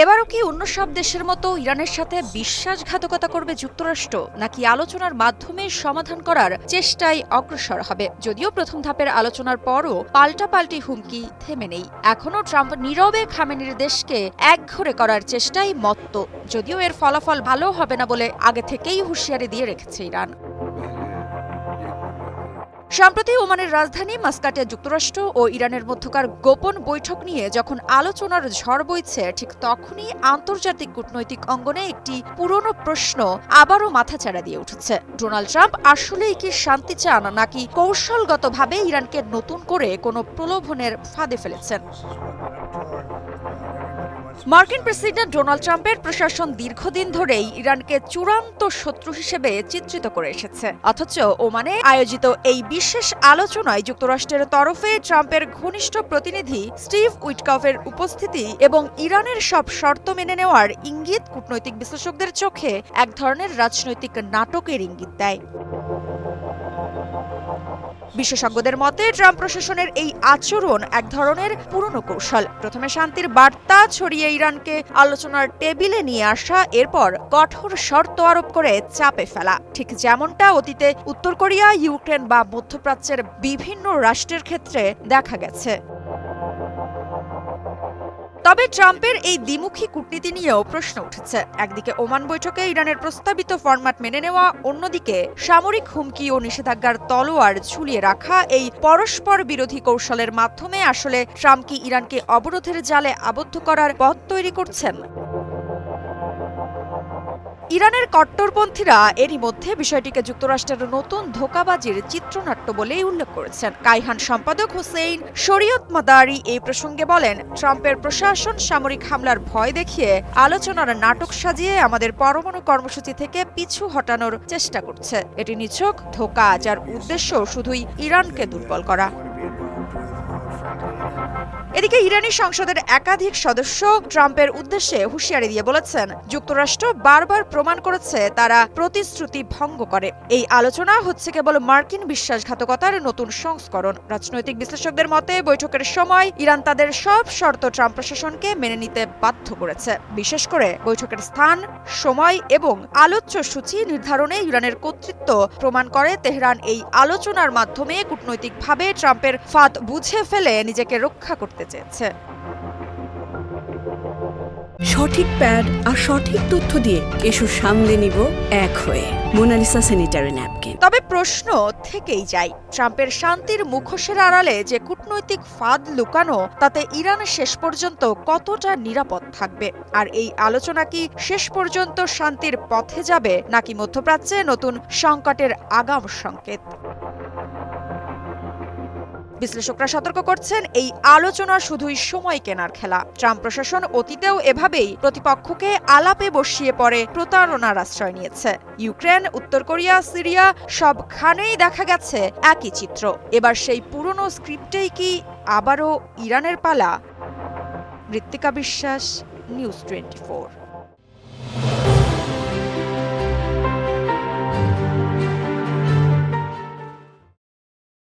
এবারও কি অন্য সব দেশের মতো ইরানের সাথে বিশ্বাসঘাতকতা করবে যুক্তরাষ্ট্র, নাকি আলোচনার মাধ্যমে সমাধান করার চেষ্টায় অগ্রসর হবে? যদিও প্রথম ধাপের আলোচনার পরও পাল্টাপাল্টি হুমকি থেমে নেই। এখনও ট্রাম্প নীরবে খামেনির দেশকে একঘরে করার চেষ্টায় মত্ত, যদিও এর ফলাফল ভালো হবে না বলে আগে থেকেই হুঁশিয়ারি দিয়ে রেখেছে ইরান। সম্প্রতি ওমানের রাজধানী মাস্কাটে যুক্তরাষ্ট্র ও ইরানের মধ্যকার গোপন বৈঠক নিয়ে যখন আলোচনার ঝড় বইছে, ঠিক তখনই আন্তর্জাতিক কূটনৈতিক অঙ্গনে একটি পুরনো প্রশ্ন আবারও মাথাচাড়া দিয়ে উঠেছে। ডোনাল্ড ট্রাম্প আসলেই কি শান্তি চান, নাকি কৌশলগতভাবে ইরানকে নতুন করে কোনো প্রলোভনের ফাঁদে ফেলেছেন? মার্কিন প্রেসিডেন্ট ডোনাল্ড ট্রাম্পের প্রশাসন দীর্ঘদিন ধরেই ইরানকে চূড়ান্ত শত্রু হিসেবে চিত্রিত করে এসেছে। অথচ ওমানে আয়োজিত এই বিশেষ আলোচনায় যুক্তরাষ্ট্রের তরফে ট্রাম্পের ঘনিষ্ঠ প্রতিনিধি স্টিভ উইটকফের উপস্থিতি এবং ইরানের সব শর্ত মেনে নেওয়ার ইঙ্গিত কূটনৈতিক বিশ্লেষকদের চোখে এক ধরনের রাজনৈতিক নাটকের ইঙ্গিত দেয়। বিশেষজ্ঞদের মতে ট্রাম্প প্রশাসনের এই আচরণ এক ধরনের পুরনো কৌশল। প্রথমে শান্তির বার্তা ছড়িয়ে ইরানকে আলোচনার টেবিলে নিয়ে আসা, এরপর কঠোর শর্ত আরোপ করে চাপে ফেলা, ঠিক যেমনটা অতীতে উত্তর কোরিয়া, ইউক্রেন বা মধ্যপ্রাচ্যের বিভিন্ন রাষ্ট্রের ক্ষেত্রে দেখা গেছে। তবে ট্রাম্পের এই দ্বিমুখী কূটনীতি নিয়েও প্রশ্ন উঠেছে। একদিকে ওমান বৈঠকে ইরানের প্রস্তাবিত ফরম্যাট মেনে নেওয়া, অন্যদিকে সামরিক হুমকি ও নিষেধাজ্ঞার তলোয়ার ঝুলিয়ে রাখা, এই পরস্পর বিরোধী কৌশলের মাধ্যমে আসলে ট্রাম্প কি ইরানকে অবরোধের জালে আবদ্ধ করার পথ তৈরি করছেন? ইরানের কট্টরপন্থীরা এরই মধ্যে বিষয়টিকে যুক্তরাষ্ট্রের নতুন ধোঁকাবাজির চিত্রনাট্য বলেই উল্লেখ করেছেন। কাইহান সম্পাদক হোসেইন শরীয়ত মাদারি এই প্রসঙ্গে বলেন, ট্রাম্পের প্রশাসন সামরিক হামলার ভয় দেখিয়ে আলোচনার নাটক সাজিয়ে আমাদের পরমাণু কর্মসূচি থেকে পিছু হটানোর চেষ্টা করছে। এটি নিছক ধোঁকা, যার উদ্দেশ্য শুধুই ইরানকে দুর্বল করা। এদিকে ইরানি সংসদের একাধিক সদস্য ট্রাম্পের উদ্দেশ্যে হুঁশিয়ারি দিয়ে বলেছেন, যুক্তরাষ্ট্র বারবার প্রমাণ করেছে তারা প্রতিশ্রুতি ভঙ্গ করে। এই আলোচনা হচ্ছে কেবল মার্কিন বিশ্বাসঘাতকতার নতুন সংস্করণ। রাজনৈতিক বিশ্লেষকদের মতে বৈঠকের সময় ইরান তাদের সব শর্ত ট্রাম্প প্রশাসনকে মেনে নিতে বাধ্য করেছে। বিশেষ করে বৈঠকের স্থান, সময় এবং আলোচ্য সূচি নির্ধারণে ইরানের কর্তৃত্ব প্রমাণ করে তেহরান এই আলোচনার মাধ্যমে কূটনৈতিকভাবে ট্রাম্পের ফাঁদ বুঝে ফেলে নিজেকে রক্ষা করতে চেয়েছে। সঠিক প্যাড আর সঠিক তথ্য দিয়ে কেশু সামলে নিব এক হয়ে। Monalisa sanitary napkin. তবে প্রশ্ন থেকেই যায়, ট্রাম্পের শান্তির মুখোশের আড়ালে যে কূটনৈতিক ফাঁদ লুকানো, তাতে ইরান শেষ পর্যন্ত কতটা নিরাপদ থাকবে? আর এই আলোচনা কি শেষ পর্যন্ত শান্তির পথে যাবে, নাকি মধ্যপ্রাচ্যে নতুন সংকটের আগাম সংকেত? বিশ্লেষকরা সতর্ক করছেন, এই আলোচনা শুধুই সময় কেনার খেলা। ট্রাম্প প্রশাসন অতীতেও এভাবেই প্রতিপক্ষকে আলাপে বসিয়ে পরে প্রতারণার আশ্রয় নিয়েছে। ইউক্রেন, উত্তর কোরিয়া, সিরিয়া সবখানেই দেখা গেছে একই চিত্র। এবার সেই পুরনো স্ক্রিপ্টেই কি আবারও ইরানের পালা? মৃত্তিকা বিশ্বাস, নিউজ 24।